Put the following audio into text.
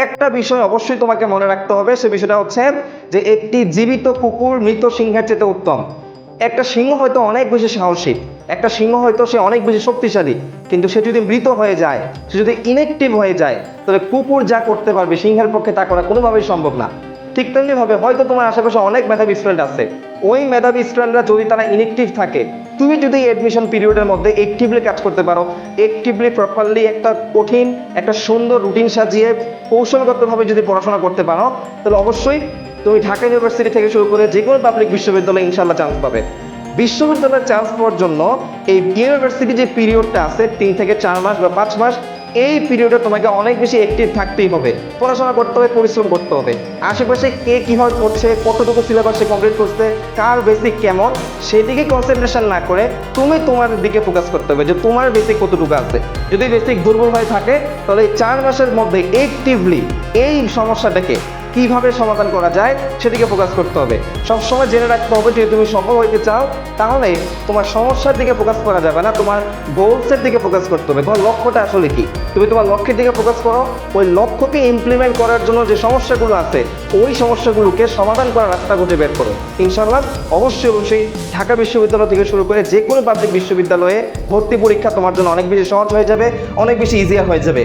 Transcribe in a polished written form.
একটা বিষয় অবশ্যই তোমাকে মনে রাখতে হবে, সে বিষয়টা হচ্ছে যে একটি জীবিত কুকুর মৃত সিংহের চেয়ে উত্তম। একটা সিংহ হয়তো অনেক বেশি সাহসী, একটা সিংহ হয়তো সে অনেক বেশি শক্তিশালী, কিন্তু সে যদি মৃত হয়ে যায়, সে যদি ইনঅ্যাক্টিভ হয়ে যায়, তাহলে কুকুর যা করতে পারবে সিংহের পক্ষে তা করা কোনোভাবেই সম্ভব না। ঠিক তেমনিভাবে হয়তো তোমার আশেপাশে অনেক মেধাবী স্টুডেন্ট আছে, ওই মেধাবী স্টুডেন্টরা যদি তারা ইনঅ্যাক্টিভ থাকে, তুমি যদি অ্যাডমিশন পিরিয়ডের মধ্যে অ্যাক্টিভলি কাজ করতে পারো, অ্যাক্টিভলি প্রপারলি একটা কঠিন একটা সুন্দর রুটিন সাজিয়ে কৌশলগতভাবে যদি পড়াশোনা করতে পারো, তাহলে অবশ্যই তুমি ঢাকা ইউনিভার্সিটি থেকে শুরু করে যে কোনো পাবলিক বিশ্ববিদ্যালয়ে ইনশাল্লাহ চান্স পাবে। বিশ্ববিদ্যালয়ের চান্স পাওয়ার জন্য এই ইউনিভার্সিটি যে পিরিয়ডটা আছে 3 থেকে 4 মাস বা 5 মাস, এই পিরিয়ডে তোমাকে অনেক বেশি অ্যাক্টিভ থাকতেই হবে, পড়াশোনা করতে হবে, পরিশ্রম করতে হবে। আশেপাশে কে কীভাবে করছে, কতটুকু সিলেবাসে কমপ্লিট করছে, কার বেসিক কেমন, সেদিকে কনসেন্ট্রেশন না করে তুমি তোমার দিকে ফোকাস করতে হবে যে তোমার বেসিক কতটুকু আছে। যদি বেসিক দুর্বল হয়ে থাকে, তাহলে এই 4 মাসের মধ্যে অ্যাক্টিভলি এই সমস্যাটাকে কিভাবে সমাধান করা যায় সেদিকে ফোকাস করতে হবে। সবসময় জেনে রাখতে হবে যে তুমি সফল হইতে চাও, তাহলে তোমার সমস্যার দিকে ফোকাস করা যাবে না, তোমার গোলসের দিকে ফোকাস করতে হবে। তোমার লক্ষ্যটা আসলে কি, তুমি তোমার লক্ষ্যের দিকে ফোকাস করো, ওই লক্ষ্যকে ইমপ্লিমেন্ট করার জন্য যে সমস্যাগুলো আছে ওই সমস্যাগুলোকে সমাধান করার রাস্তা খুঁজে বের করো। ইনশাআল্লাহ অবশ্যই ঢাকা বিশ্ববিদ্যালয় থেকে শুরু করে যে কোনো পাবলিক বিশ্ববিদ্যালয়ে ভর্তি পরীক্ষা তোমার জন্য অনেক বেশি সহজ হয়ে যাবে, অনেক বেশি ইজিয়ার হয়ে যাবে।